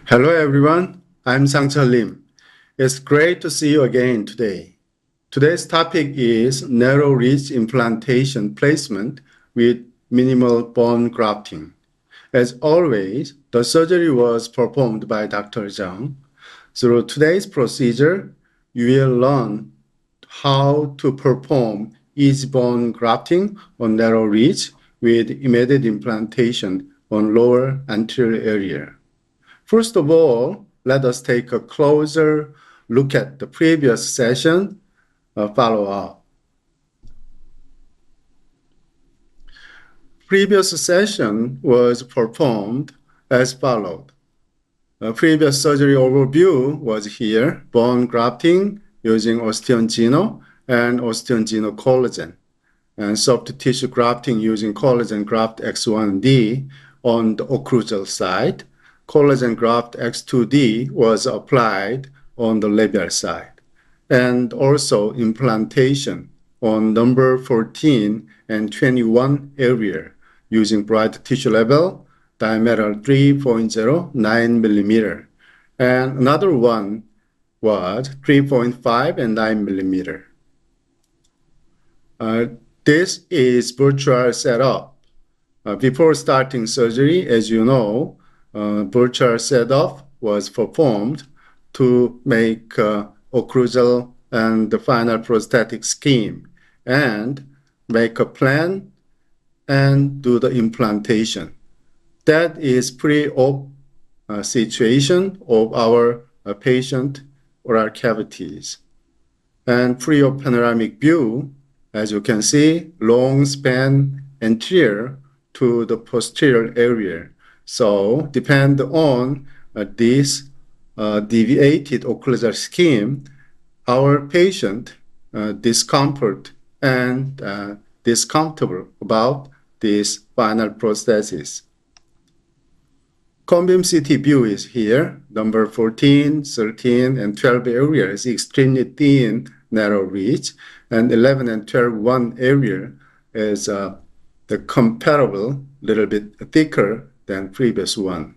Hello everyone, I'm Sang-Chul Lim. It's great to see you again today. Today's topic is narrow ridge implantation placement with minimal bone grafting. As always, the surgery was performed by Dr. Zhang. Through today's procedure, you will learn how to perform easy bone grafting on narrow ridge with immediate implantation on lower anterior area. First of all, let us take a closer look at the previous session follow-up. Previous session was performed as followed. Previous surgery overview was here, bone grafting using osteogeno and osteogeno collagen, and soft tissue grafting using collagen graft X1D on the occlusal side. Collagen graft X2D was applied on the labial side, and also implantation on number 14 and 21 area using bright tissue level, diameter 3.09 millimeter, and another one was 3.5 and 9 millimeter. This is virtual setup. Before starting surgery, as you know, virtual setup was performed to make occlusal and the final prosthetic scheme and make a plan and do the implantation. That is pre-op situation of our patient oral cavities. And pre-op panoramic view, as you can see, long span anterior to the posterior area. So depend on this deviated occlusal scheme, our patient discomfort and discomfortable about this final prosthesis. Cone beam CT view is here. Number 14, 13, and 12 area is extremely thin, narrow ridge, and 11 and 12, 1 area is the comparable, little bit thicker than previous one.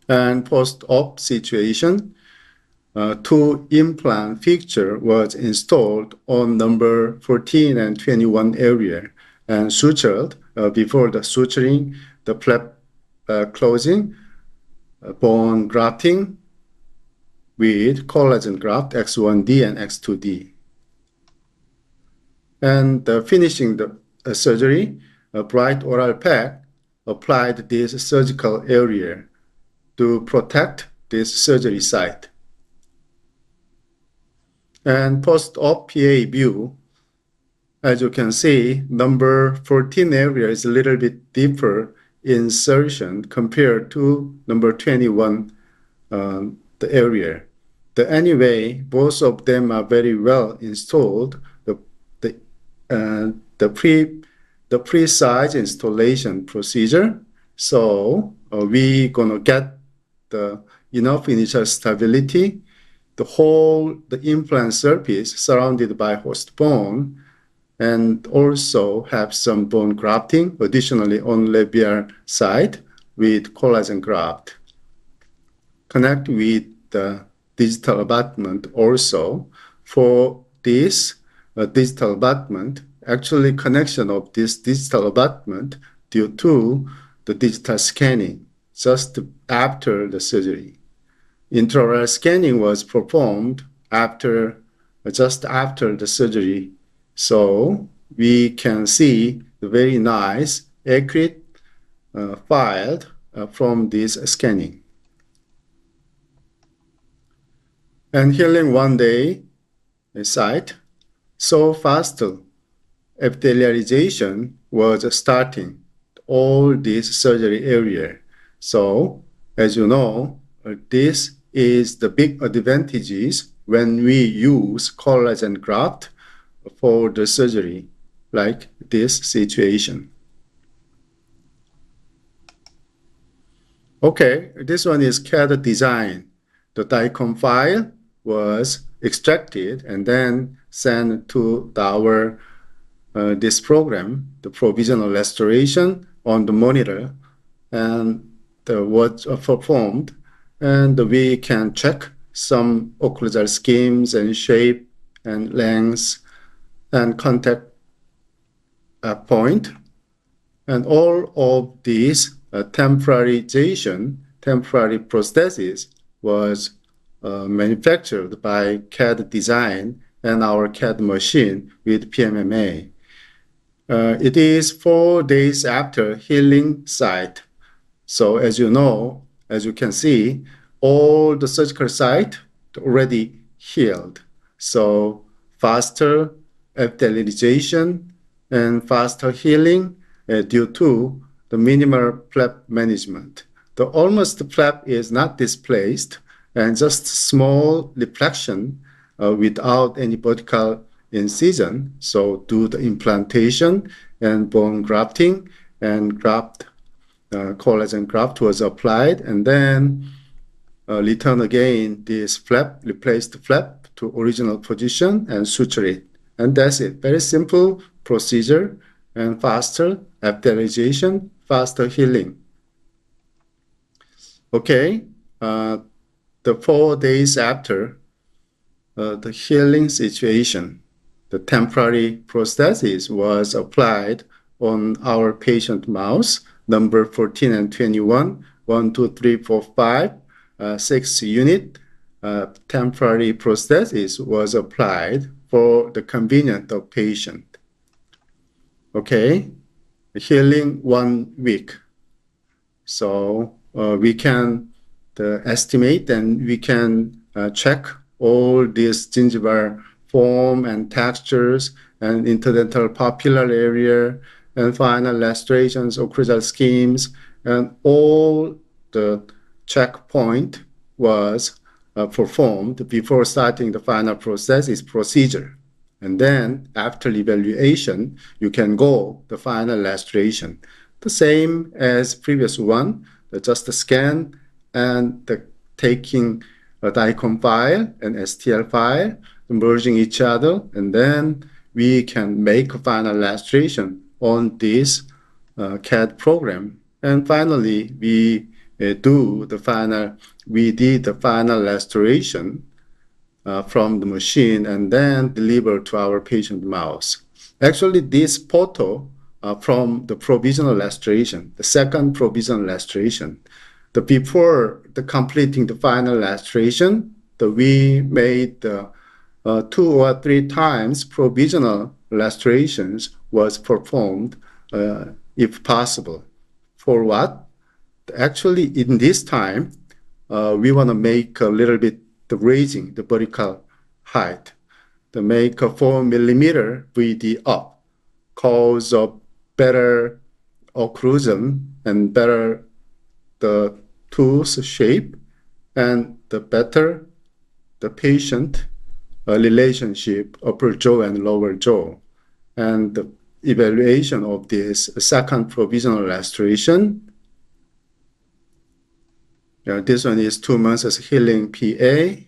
And post-op situation, 2 implant fixture was installed on number 14 and 21 area and sutured before the suturing, the flap closing, bone grafting with collagen graft X1D and X2D. And finishing the surgery, a bright oral pack applied this surgical area to protect this surgery site. And post-op PA view, as you can see, number 14 area is a little bit deeper insertion compared to number 21, the area. Anyway, both of them are very well installed. The precise installation procedure. So we gonna get the enough initial stability, the implant surface surrounded by host bone, and also have some bone grafting additionally on labial side with collagen graft. Connect with the digital abutment also. For this digital abutment, actually connection of this digital abutment due to the digital scanning just after the surgery. Intraoral scanning was performed just after the surgery. So we can see the very nice, accurate file from this scanning. And healing one day site, so fast epithelialization was starting all this surgery area. So as you know, this is the big advantages when we use collagen graft for the surgery, like this situation. Okay, this one is CAD design. The DICOM file was extracted and then sent to our this program, the provisional restoration on the monitor, and was performed, and we can check some occlusal schemes and shape and length and contact point. And all of these temporary prosthesis was manufactured by CAD design and our CAD machine with PMMA. It is 4 days after healing site. So as you know, as you can see, all the surgical site already healed. So faster epithelialization and faster healing due to the minimal flap management. The almost flap is not displaced and just small reflection without any vertical incision. So do the implantation and bone grafting and collagen graft was applied, and then return again this flap, replace the flap to original position and suture it. And that's it. Very simple procedure and faster epithelialization, faster healing. Okay, the 4 days after the healing situation, the temporary prosthesis was applied on our patient mouse, number 14 and 21, 1, 2, 3, 4, 5, 6 unit. Temporary prosthesis was applied for the convenience of patient. Okay, healing 1 week. So we can estimate and we can check all these gingival form and textures and interdental papillar area and final lastrations, occlusal schemes, and all the checkpoint was performed before starting the final prosthesis procedure. And then after evaluation, you can go the final lastration. The same as previous one, just the scan and the taking a DICOM file and STL file, merging each other, and then we can make a final lastration on this CAD program. And finally, we did the final lastration from the machine and then delivered to our patient mouse. Actually, this photo from the provisional lastration, the second provisional lastration, before completing the final lastration, we made 2 or 3 times provisional lastrations was performed if possible. For what? Actually, in this time, we want to make a little bit raising the vertical height to make a 4 millimeter VD up, cause a better occlusion and better the tooth shape and the better the patient relationship upper jaw and lower jaw. And the evaluation of this second provisional lastration. This one is 2 months as healing PA.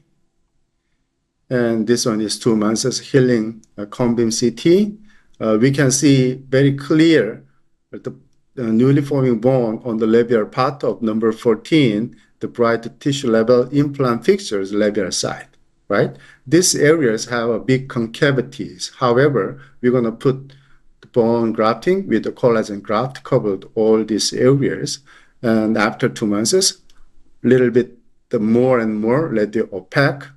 And this one is 2 months as healing cone-beam CT. We can see very clear the newly forming bone on the labial part of number 14, the bright tissue level implant fixtures labial side, right? These areas have a big concavities. However, we're going to put the bone grafting with the collagen graft covered all these areas. And after 2 months, a little bit the more and more radio opaque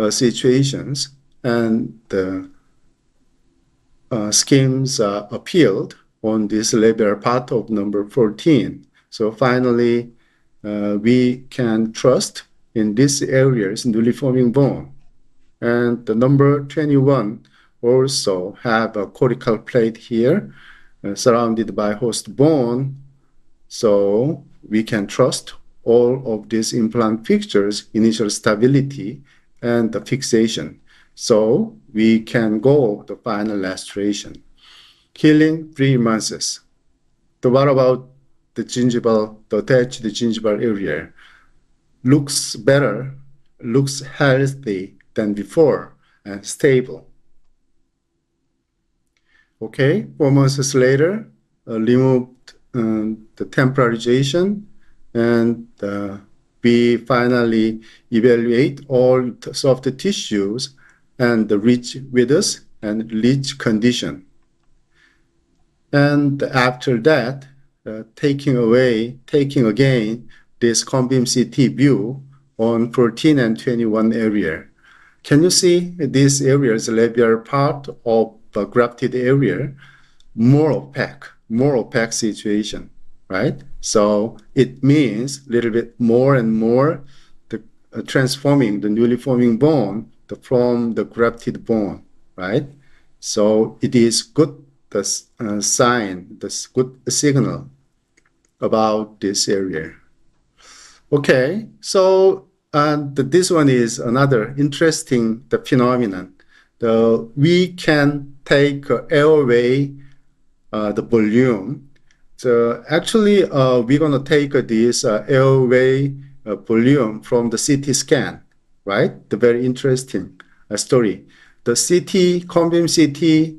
situations, and the schemes appealed on this labial part of number 14. So finally, we can trust in these areas newly forming bone. And the number 21 also have a cortical plate here surrounded by host bone. So we can trust all of these implant fixtures, initial stability, and the fixation. So we can go the final lastration. Healing 3 months. So what about the gingival, the attached gingival area? Looks better, looks healthy than before, and stable. Okay, 4 months later, removed the temporalization, and we finally evaluate all the soft tissues and the ridge width and ridge condition. And after that, taking again this cone-beam CT view on 14 and 21 area. Can you see this area is labial part of the grafted area, more opaque situation, right? So it means a little bit more and more the transforming the newly forming bone from the grafted bone, right? So it is good the sign, the good signal about this area. Okay, so this one is another interesting phenomenon. We can take airway the volume. So actually, we're going to take this airway volume from the CT scan, right? The very interesting story. The CT, cone-beam CT,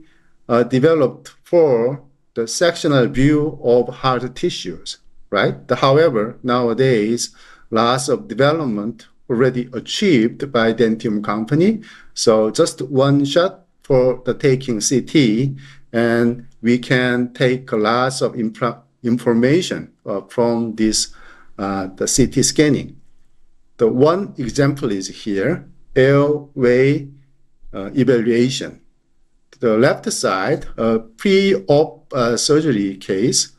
developed for the sectional view of hard tissues, right? However, nowadays, lots of development already achieved by Dentium company. So just one shot for the taking CT, and we can take lots of information from this the CT scanning. The one example is here, airway evaluation. The left side, pre-op surgery case,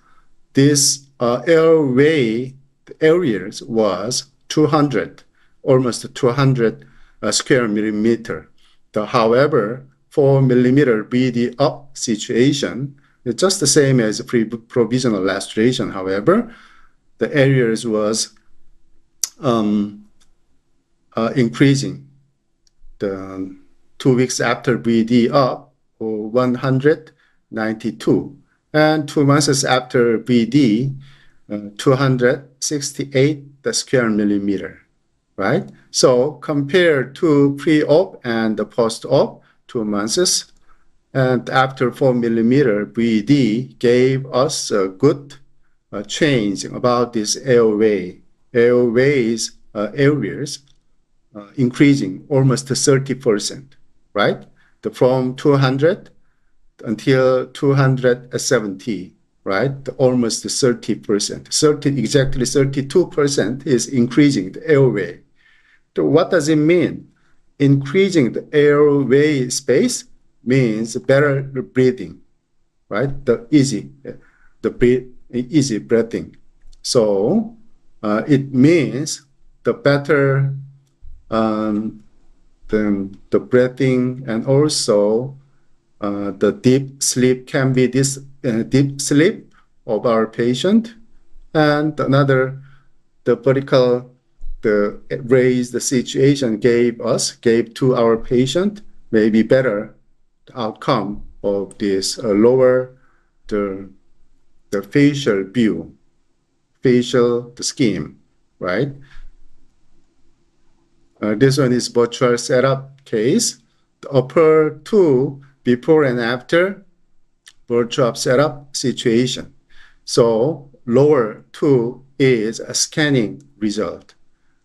this airway areas was 200, almost 200 square millimeter. However, 4 millimeter BD up situation, it's just the same as provisional lastration. However, the areas was increasing. The 2 weeks after BD up, 192, and 2 months after BD, 268 square millimeter, right? So compared to pre-op and the post-op, 2 months, and after 4 millimeter BD gave us a good change about this airways areas increasing almost 30%, right? From 200 until 270, right? Almost 30%. Exactly 32% is increasing the airway. So what does it mean? Increasing the airway space means better breathing, right? Easy breathing. So it means the better the breathing, and also the deep sleep can be this deep sleep of our patient. And another, the vertical, the raise the situation gave to our patient maybe better outcome of this lower the facial view, facial the scheme, right? This one is virtual setup case. The upper two before and after virtual setup situation. So lower two is a scanning result.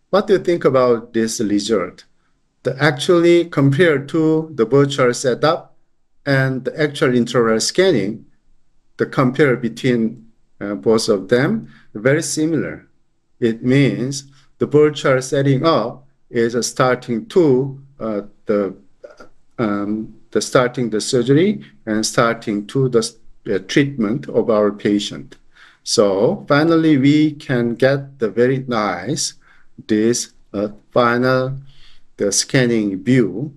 What do you think about this result? Actually, compared to the virtual setup and the actual intraoral scanning, the compare between both of them very similar. It means the virtual setting up is starting to starting the surgery and starting to the treatment of our patient. So finally, we can get the very nice this final the scanning view,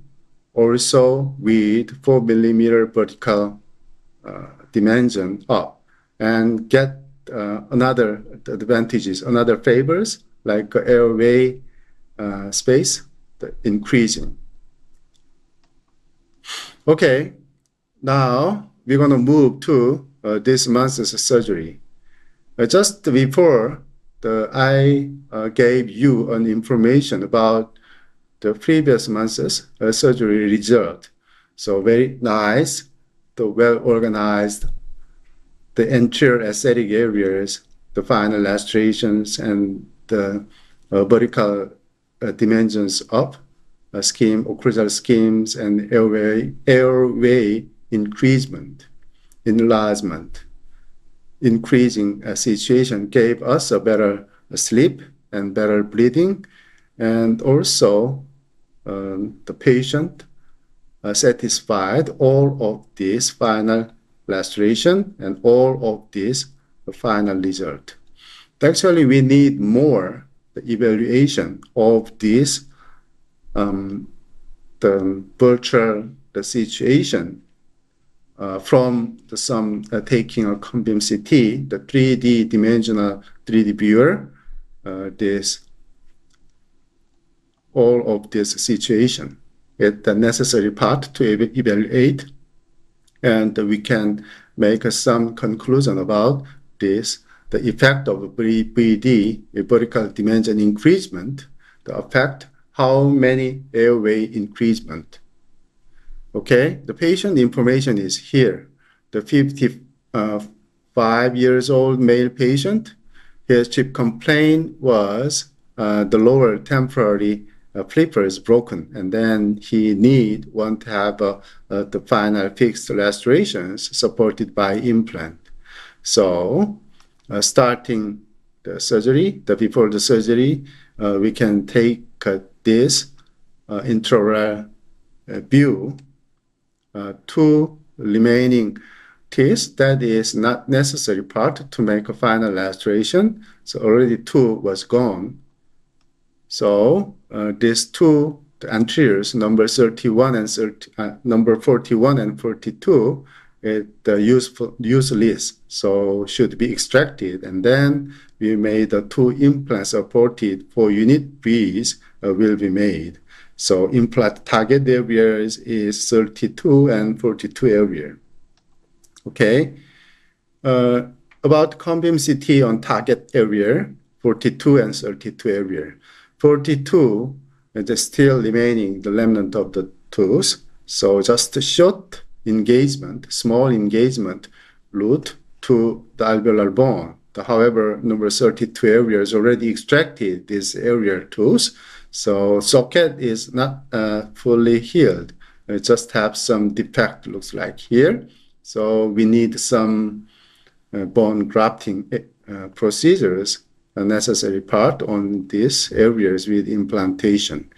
also with 4 millimeter vertical dimension up, and get another advantages, another favors like airway space increasing. Okay, now we're going to move to this month's surgery. Just before, I gave you an information about the previous month's surgery result. So very nice, the well-organized the anterior aesthetic areas, the final lacerations, and the vertical dimensions of scheme, occlusal schemes, and airway enlargement. Increasing situation gave us a better sleep and better breathing, and also the patient satisfied all of this final laceration and all of this final result. Actually, we need more evaluation of this the virtual situation from some taking a cone beam CT, the 3D dimensional 3D viewer, all of this situation is the necessary part to evaluate, and we can make some conclusion about this, the effect of VD, vertical dimension increasement, the effect, how many airway increasement. Okay, the patient information is here. The 55 years old male patient, his chief complaint was the lower temporary flipper is broken, and then he want to have the final fixed lacerations supported by implant. So starting the surgery, before the surgery, we can take this intraoral view, two remaining teeth, that is not necessary part to make a final laceration. So already two was gone. So these two, the anteriors, number 31 and number 41 and 42, useless, so should be extracted. And then we made the two implants supported for unit Bs will be made. So implant target areas is 32 and 42 area. Okay. About cone beam CT on target area, 42 and 32 area. 42 is still remaining the remnant of the tooth. So just a short engagement, small engagement route to the alveolar bone. However, number 32 area is already extracted this area tooth. So socket is not fully healed. It just have some defect, looks like here. So we need some bone grafting procedures, a necessary part on these areas with implantation.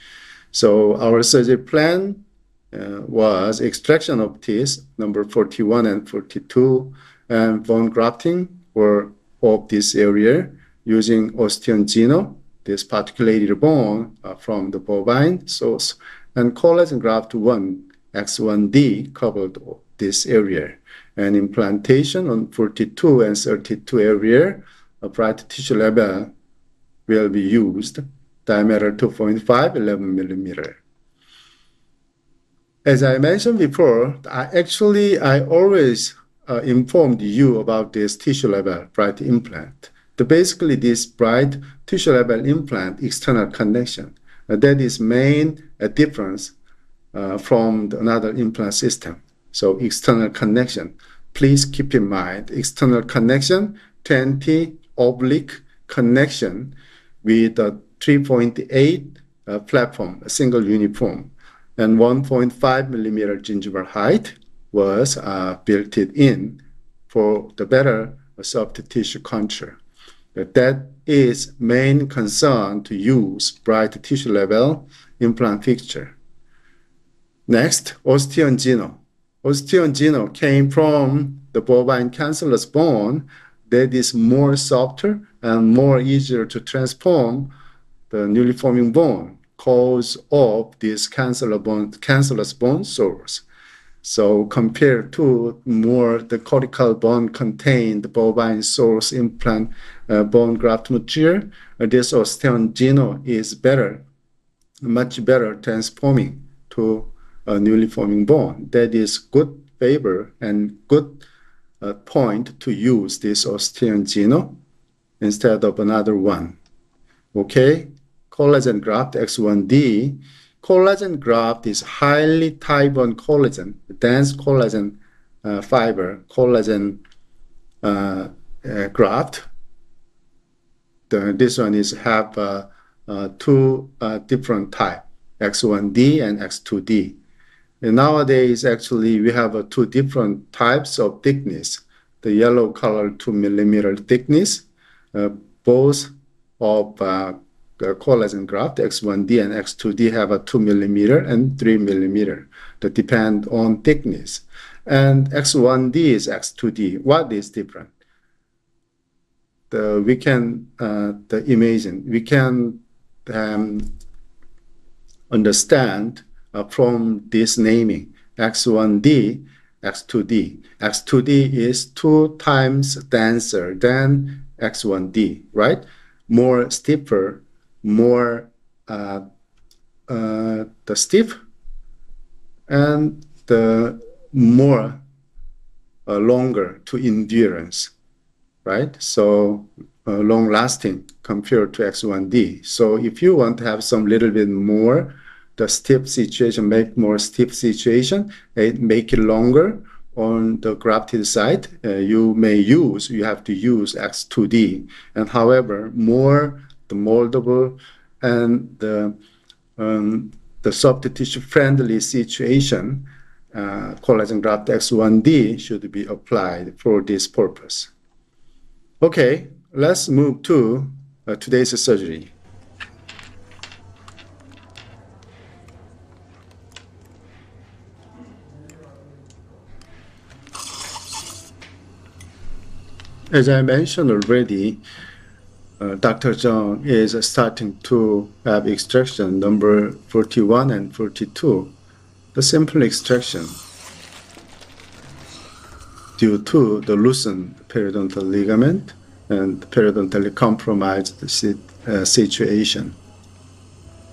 So our surgery plan was extraction of teeth, number 41 and 42, and bone grafting of this area using osteon geno, this particulated bone from the bovine source, and collagen graft 1, X1D covered this area. And implantation on 42 and 32 area, a bright tissue level will be used, diameter 2.5, 11 millimeter. As I mentioned before, I always informed you about this tissue level bright implant. Basically, this bright tissue level implant external connection, that is main difference from another implant system. So external connection, please keep in mind, external connection, 20 oblique connection with a 3.8 platform, a single uniform, and 1.5 millimeter gingival height was built in for the better soft tissue contour. That is main concern to use bright tissue level implant fixture. Next, osteon geno. Osteon geno came from the bovine cancellous bone that is more softer and more easier to transform the newly forming bone cause of this cancellous bone source. So compared to more the cortical bone contained bovine source implant bone graft material, this osteon geno is better, much better transforming to a newly forming bone. That is good favor and good point to use this osteon geno instead of another one. Okay, collagen graft X1D. Collagen graft is highly type 1 collagen, dense collagen fiber, collagen graft. This one is have two different type, X1D and X2D. And nowadays, actually, we have two different types of thickness. The yellow color 2 millimeter thickness, both of collagen graft, X1D and X2D have a 2 millimeter and 3 millimeter. That depend on thickness. And X1D is X2D. What is different? We can imagine, we can understand from this naming, X1D, X2D. X2D is 2 times denser than X1D, right? More stiffer, more the stiff, and the more longer to endurance, right? So long-lasting compared to X1D. So if you want to have some little bit more, the stiff situation, make more stiff situation, make it longer on the grafted side, you have to use X2D. And however, more the moldable and the soft tissue friendly situation, collagen graft X1D should be applied for this purpose. Okay, let's move to today's surgery. As I mentioned already, Dr. Chung is starting to have extraction number 41 and 42. The simple extraction due to the loosened periodontal ligament and periodontally compromised situation.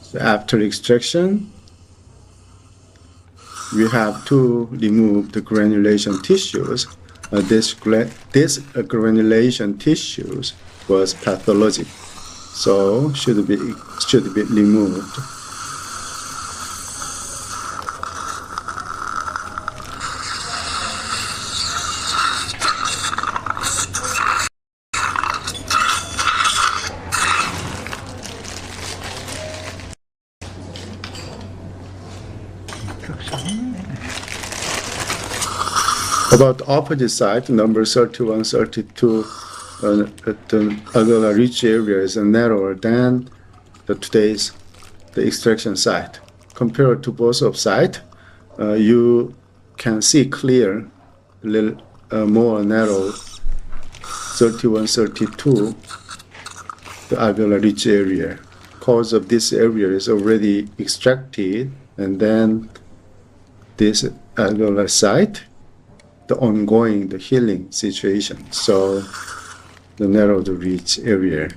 So after extraction, we have to remove the granulation tissues. This granulation tissues was pathologic, so should be removed. About the opposite side, number 31, 32, the alveolar ridge area is narrower than the extraction site. Compared to both of sides, you can see clear, a little more narrow, 31, 32, the alveolar ridge area. Because of this area is already extracted, and then this alveolar site, the ongoing, the healing situation. So the narrow ridge area.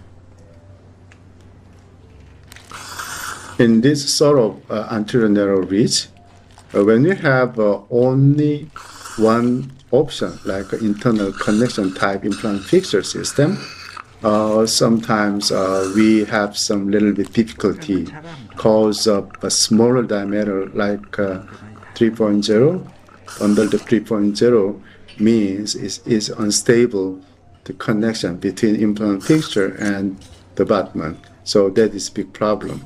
In this sort of anterior narrow ridge, when you have only one option, like internal connection type implant fixture system, sometimes we have some little bit difficulty because of a smaller diameter like 3.0. Under the 3.0 means is unstable the connection between implant fixture and the abutment. So that is a big problem.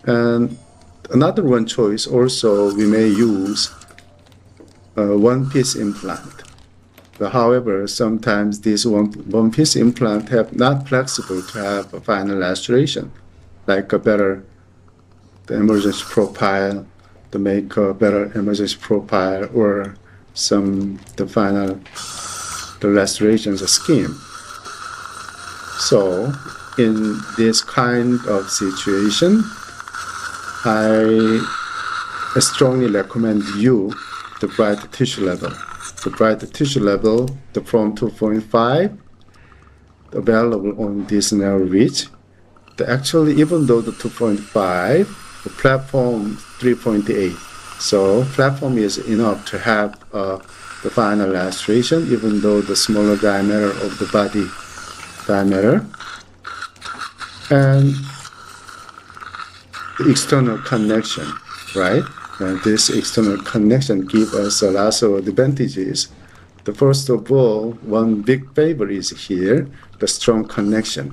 And another one choice also, we may use one-piece implant. But however, sometimes this one-piece implant have not flexible to have a final restoration, like a better the emergency profile, to make a better emergency profile, or the restorations scheme. So in this kind of situation, I strongly recommend you the bright tissue level. The bright tissue level, the from 2.5, available on this narrow ridge. Actually, even though the 2.5, the platform 3.8. So platform is enough to have the final restoration, even though the smaller diameter of the body diameter. And the external connection, right? And this external connection gives us a lot of advantages The first of all, one big favor is here, the strong connection,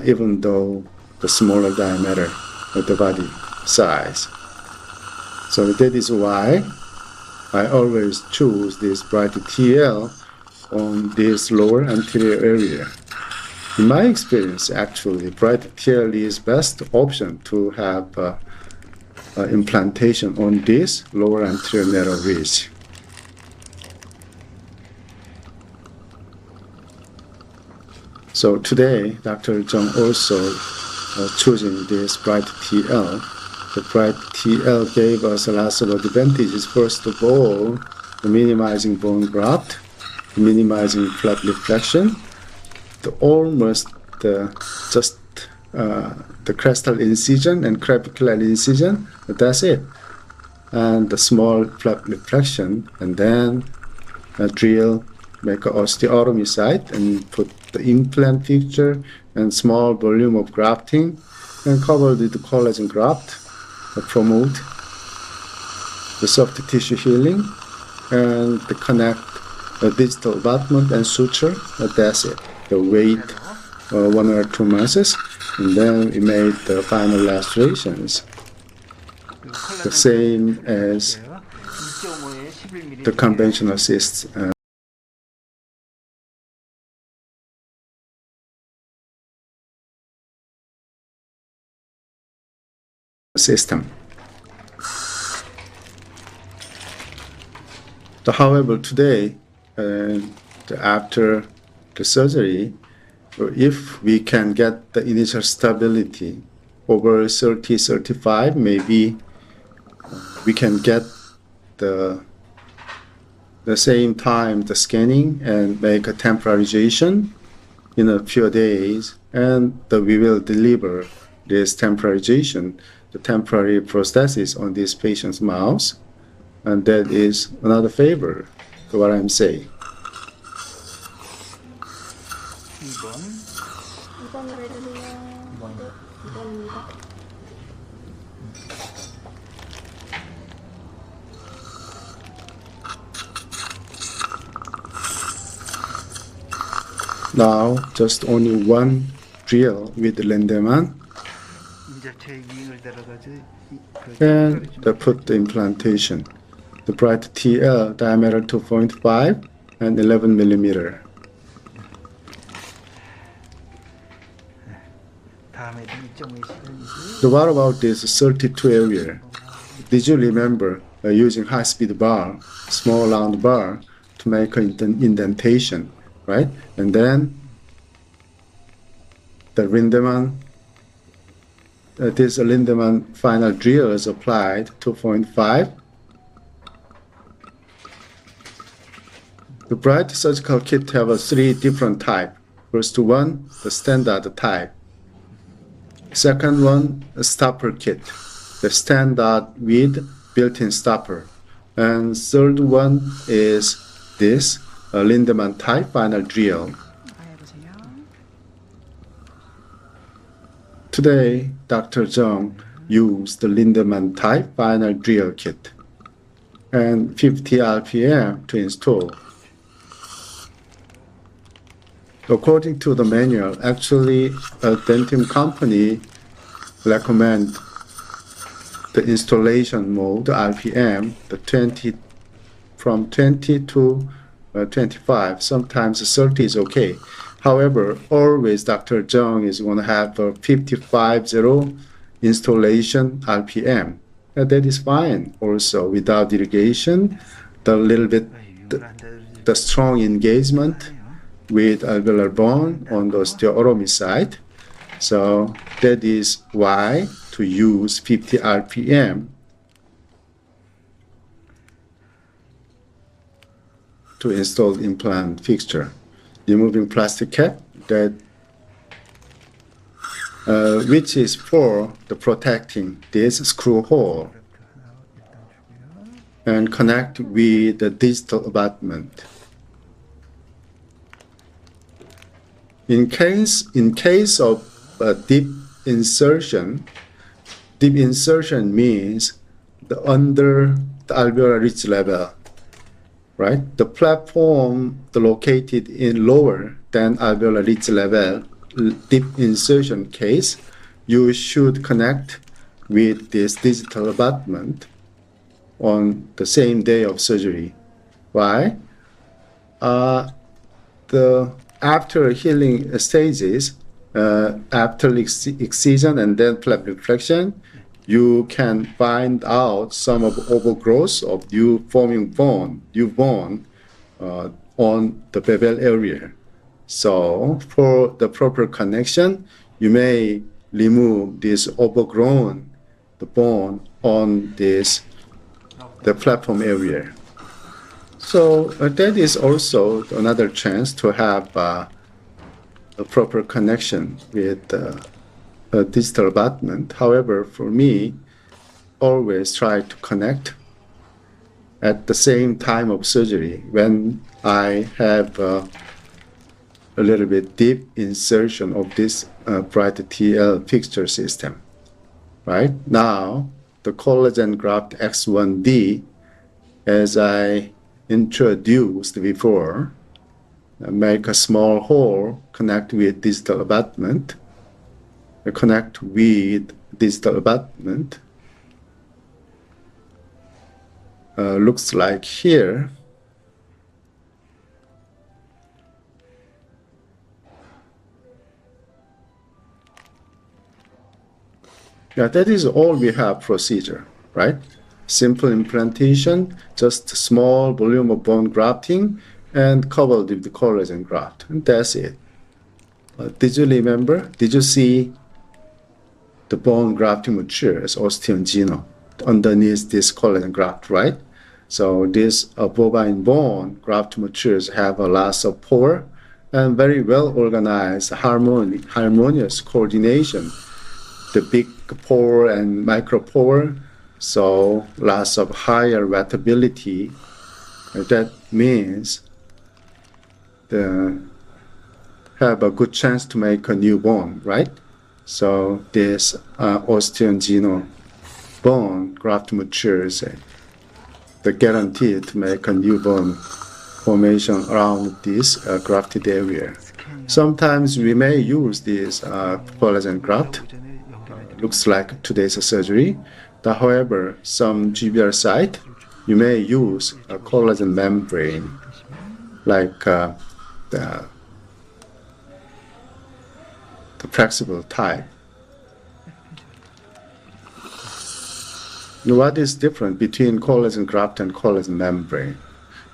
even though the smaller diameter of the body size. So that is why I always choose this bright TL on this lower anterior area. In my experience, actually, bright TL is best option to have implantation on this lower anterior narrow ridge. So today, Dr. Chung also choosing this bright TL. The bright TL gave us lots of advantages. First of all, the minimizing bone graft, minimizing flap reflection, just the crestal incision and clavicular incision, that's it. And the small flap reflection, and then drill, make an osteotomy site, and put the implant fixture and small volume of grafting, and cover with the collagen graft, promote the soft tissue healing, and the connect the distal abutment and suture. That's it. The wait 1 or 2 months, and then we made the final lacerations. The same as the conventional system. So, however, today, after the surgery, if we can get the initial stability over 30, 35, maybe we can get the same time the scanning and make a temporarization in a few days, and we will deliver this temporarization, the temporary prosthesis on this patient's mouth, and that is another favor to what I'm saying. Now, just only one drill with the Lindemann, and put the implantation. The bright TL diameter 2.5 and 11 millimeter. So what about this 32 area? Did you remember using high-speed bar, small round bar, to make an indentation, right? And then the Lindemann, this Lindemann final drill is applied 2.5. The bright surgical kit have 3 different types. First one, the standard type. Second one, a stopper kit, the standard with built-in stopper. And third one is this Lindemann type final drill. Today, Dr. Chung used the Lindemann type final drill kit and 50 RPM to install. According to the manual, actually, a Dentium company recommend the installation mode, RPM, from 20 to 25. Sometimes 30 is okay. However, always Dr. Chung is going to have a 55.0 installation RPM. And that is fine. Also, without irrigation, the strong engagement with alveolar bone on the osteotomy site. So that is why to use 50 RPM to install implant fixture. Removing plastic cap that which is for the protecting this screw hole and connect with the distal abutment. In case of deep insertion means under the alveolar ridge level. right? The platform located in lower than alveolar ridge level deep insertion case, you should connect with this digital abutment on the same day of surgery. Why? The after healing stages, after excision and then flap reflection, you can find out some of overgrowth of new forming bone, on the bevel area. So for the proper connection, you may remove this overgrown the bone on the platform area. So that is also another chance to have a proper connection with a digital abutment. However, for me, always try to connect at the same time of surgery when I have a little bit deep insertion of this bright TL fixture system. Right now, the collagen graft X1D, as I introduced before, make a small hole, connect with digital abutment, connect with digital abutment. Looks like here. Yeah, that is all we have procedure, right? Simple implantation, just small volume of bone grafting, and covered with the collagen graft, and that's it. Did you remember? Did you see the bone grafting matures, osteum geno, underneath this collagen graft, right? So this bovine bone graft matures have a lot of pore and very well organized, harmonious coordination. The big pore and micro pore, so lots of higher wettability. That means have a good chance to make a new bone, right? So this osteum geno bone graft matures, the guarantee to make a new bone formation around this grafted area. Sometimes we may use this collagen graft. Looks like today's surgery. However, some GBR site, you may use a collagen membrane, like the flexible type. What is different between collagen graft and collagen membrane?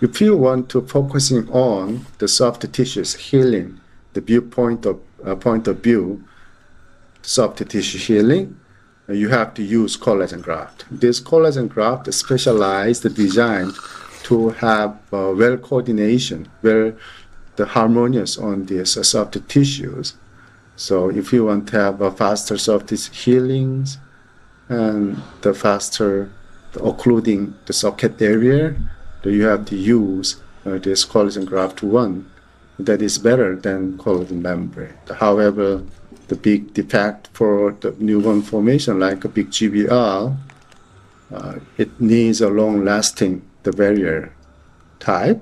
If you want to focusing on the soft tissues healing, the viewpoint of point of view, soft tissue healing, you have to use collagen graft. This collagen graft is specialized, designed to have well coordination, the harmonious on these soft tissues. So if you want to have a faster soft tissue healings and the faster occluding the socket area, you have to use this collagen graft one. That is better than collagen membrane. However, the big defect for the new bone formation, like a big GBR, it needs a long-lasting the barrier type.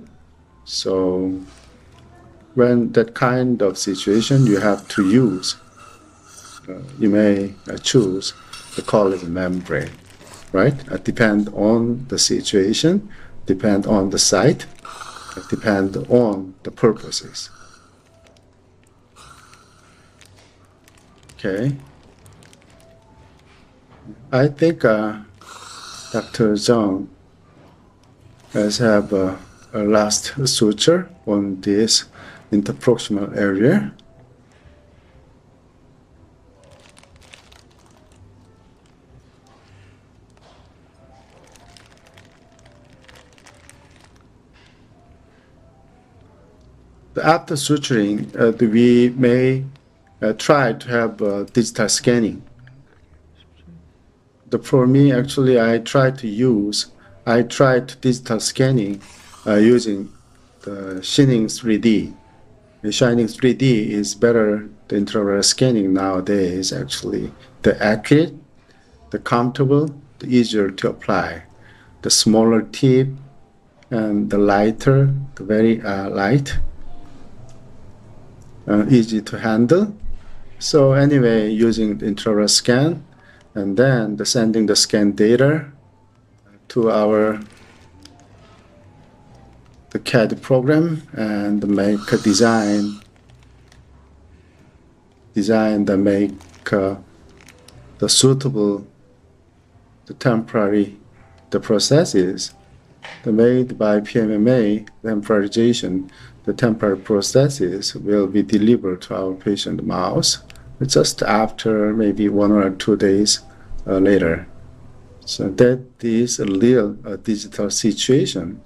So when that kind of situation, you have to use, you may choose the collagen membrane, right? Depend on the situation, depend on the site, depend on the purposes. Okay. I think Dr. Zhang has have a last suture on this interproximal area. After suturing, we may try to have digital scanning. For me, actually, I tried digital scanning using the Shining 3D. The Shining 3D is better than intraoral scanning nowadays, actually. The accurate, the comfortable, the easier to apply. The smaller tip and the lighter, the very light, easy to handle. So anyway, using the intraoral scan, and then sending the scan data to the CAD program and make a design that make the suitable, the temporary, the processes made by PMMA, temporarization, the temporary processes will be delivered to our patient mouse just after maybe 1 or 2 days later. So that is a real digital situation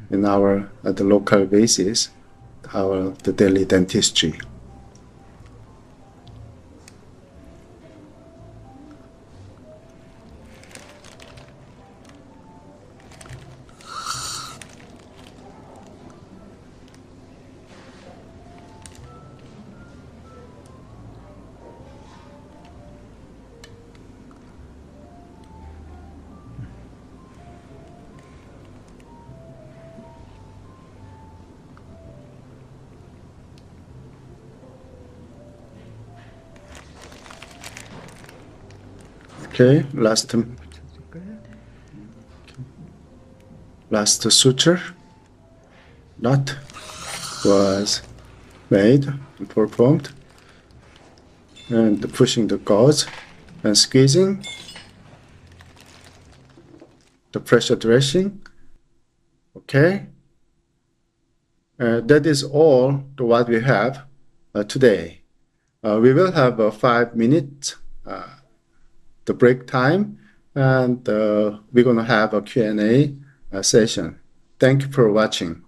in our at the local basis, the daily dentistry. Okay, last suture knot was made and performed, and pushing the gauze and squeezing, the pressure dressing. Okay, that is all to what we have today. We will have a 5 minute the break time, and we're going to have a Q&A session. Thank you for watching.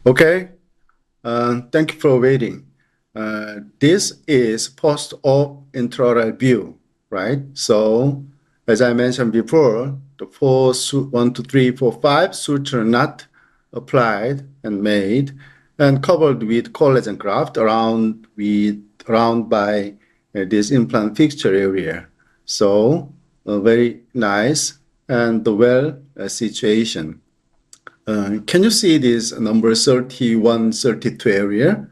Okay, thank you for waiting. This is post-op intraoral view, right? So, as I mentioned before, the 1, 2, 3, 4, 5 suture not applied and made and covered with collagen graft around by this implant fixture area. So, very nice and well situation. Can you see this number 31, 32 area?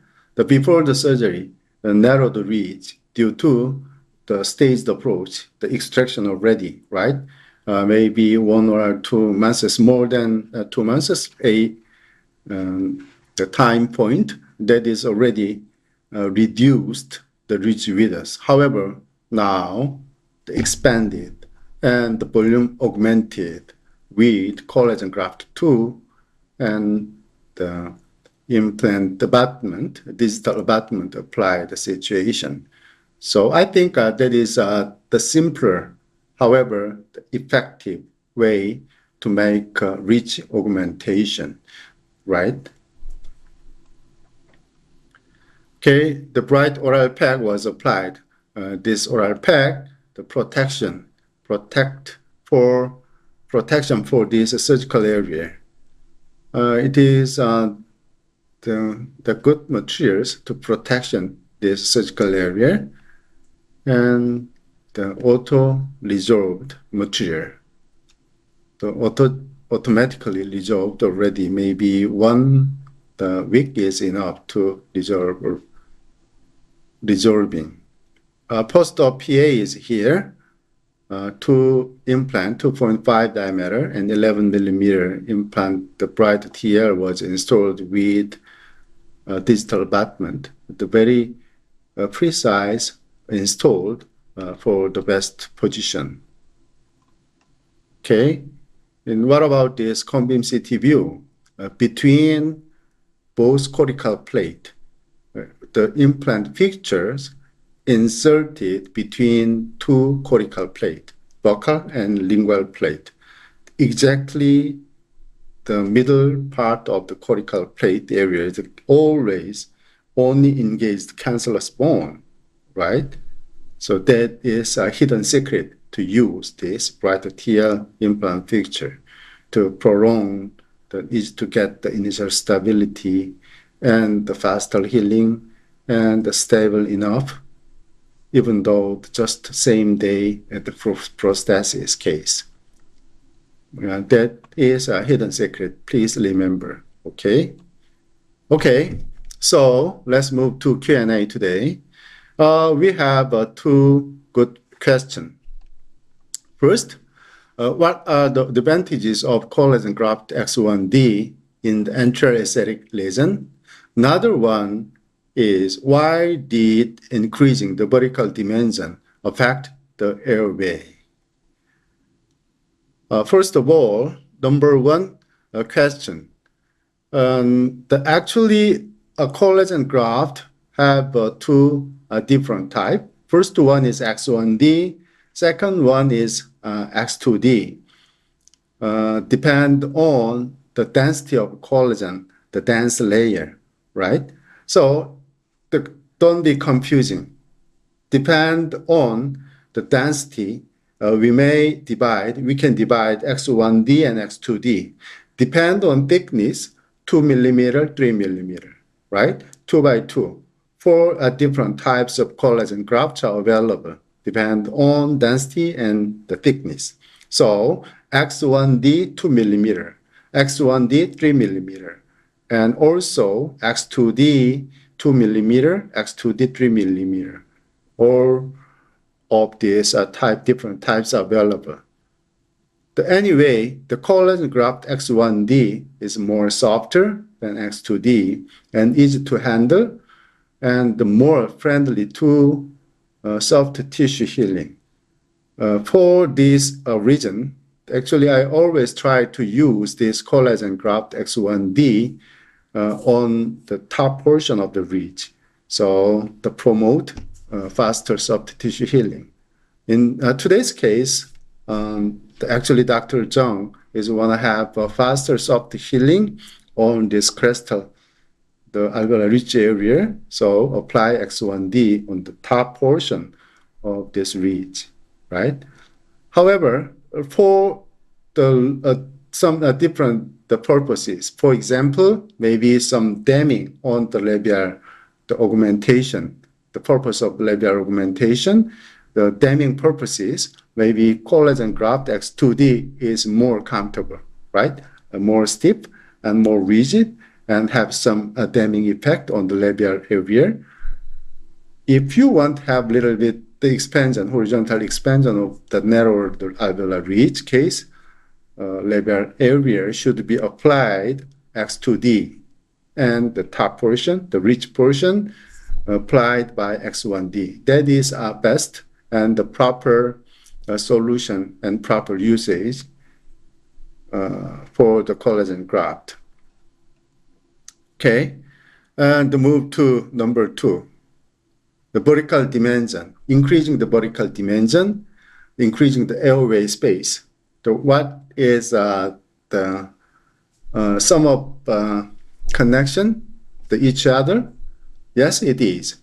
Before the surgery, the narrow the ridge due to the staged approach, the extraction already, right? Maybe 1 or 2 months, more than 2 months, the time point that is already reduced the ridge width. However, now the expanded and the volume augmented with collagen graft 2 and the implant abutment, digital abutment applied situation. So I think that is the simpler, however, the effective way to make ridge augmentation, right? Okay, the bright oral pack was applied. This oral pack, the protection for this surgical area. It is the good materials to protection this surgical area and the auto-resolved material. The automatically resolved already, maybe the week is enough to resolving. Post-op PA is here. 2 implant, 2.5 diameter and 11 millimeter implant. The bright TL was installed with digital abutment. The very precise installed for the best position. Okay, and what about this cone beam CT view? Between both cortical plate, the implant fixtures inserted between 2 cortical plate, buccal and lingual plate. Exactly the middle part of the cortical plate area is always only engaged cancellous bone, right? So that is a hidden secret to use this bright TL implant fixture to prolong to get the initial stability and the faster healing and the stable enough, even though just same day at the prosthesis case. That is a hidden secret. Please remember. Okay. Okay. So let's move to Q&A today. We have 2 good questions. First, what are the advantages of collagen graft X1D in the anterior aesthetic lesion? Another one is why did increasing the vertical dimension affect the airway? First of all, number 1 question. Actually, a collagen graft have 2 different types. First one is X1D. Second one is X2D. Depend on the density of collagen, the dense layer, right? So don't be confusing. Depend on the density, we can divide X1D and X2D. Depend on thickness, 2 millimeter, 3 millimeter, right? 2 by 2. 4 different types of collagen grafts are available, depend on density and the thickness. So X1D 2 millimeter, X1D 3 millimeter, and also X2D 2 millimeter, X2D 3 millimeter. All of these different types are available. Anyway, the collagen graft X1D is more softer than X2D and easy to handle and more friendly to soft tissue healing. For this reason, actually I always try to use this collagen graft X1D on the top portion of the ridge, so to promote faster soft tissue healing. In today's case, actually Dr. Chung is want to have a faster soft healing on this crestal the alveolar ridge area. So apply X1D on the top portion of this ridge, right? However, for the some different the purposes, for example, maybe some damming on the labial, the augmentation, the purpose of labial augmentation, the damming purposes, maybe collagen graft X2D is more comfortable, right? More stiff and more rigid and have some damming effect on the labial area. If you want to have a little bit the expansion, horizontal expansion of the narrow alveolar ridge case, labial area should be applied X2D, and the top portion, the ridge portion, applied by X1D. That is our best and the proper solution and proper usage for the collagen graft. Okay, and move to number 2. The vertical dimension, increasing the vertical dimension, increasing the airway space. So what is the sum of connection to each other? Yes, it is.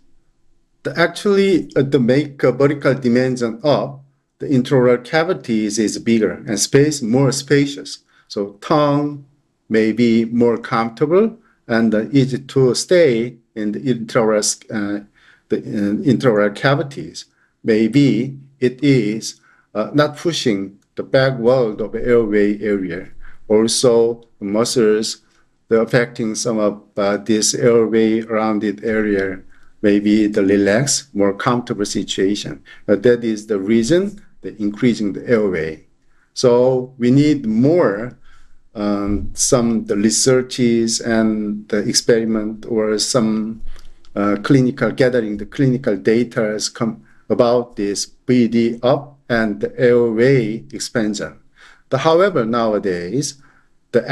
Actually, to make a vertical dimension up, the intraoral cavities is bigger and space more spacious. So tongue may be more comfortable and easy to stay in the intraoral cavities. Maybe it is not pushing the back wall of the airway area. Also, the muscles, they're affecting some of this airway around it area, maybe the relaxed, more comfortable situation. That is the reason the increasing the airway. So we need more some the researches and the experiment or some clinical gathering the clinical data about this BD up and the airway expansion. However, nowadays, the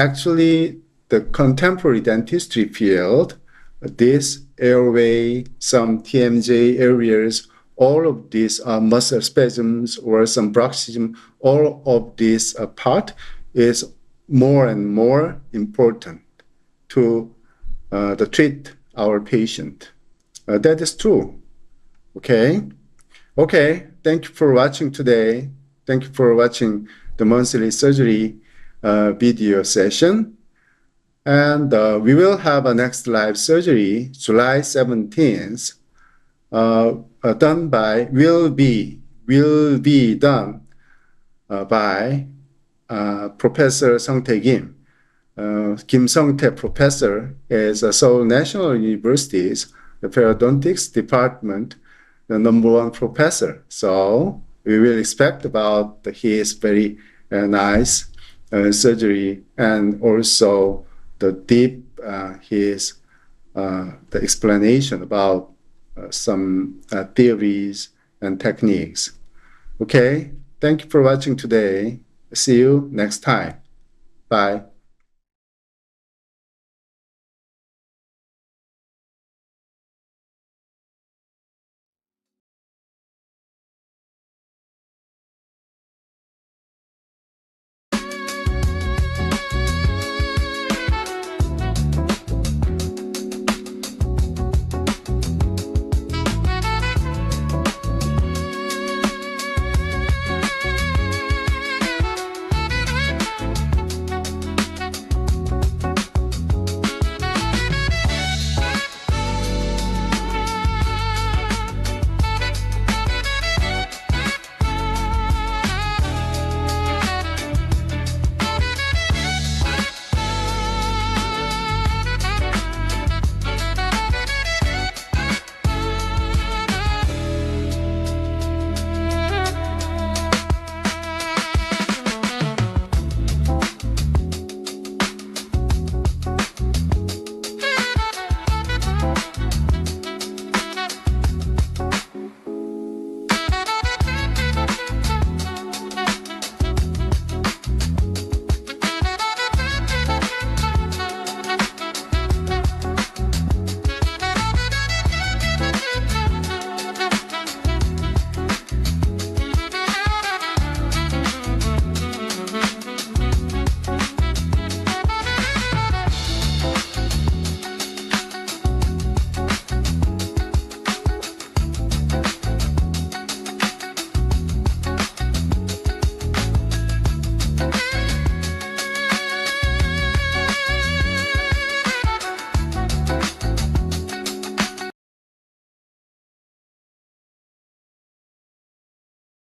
contemporary dentistry field, this airway, some TMJ areas, all of these muscle spasms or some bruxism, all of this part is more and more important to treat our patient. That is true. Okay. Okay. Thank you for watching today. Thank you for watching the monthly surgery video session. And we will have a next live surgery, July 17th, will be done by Professor Sang-Tae Kim. Kim Sung-tae professor is Seoul National University's the periodontics department, the #1 professor. So we will expect about his very nice surgery and also the deep the explanation about some theories and techniques. Okay, thank you for watching today. See you next time. Bye.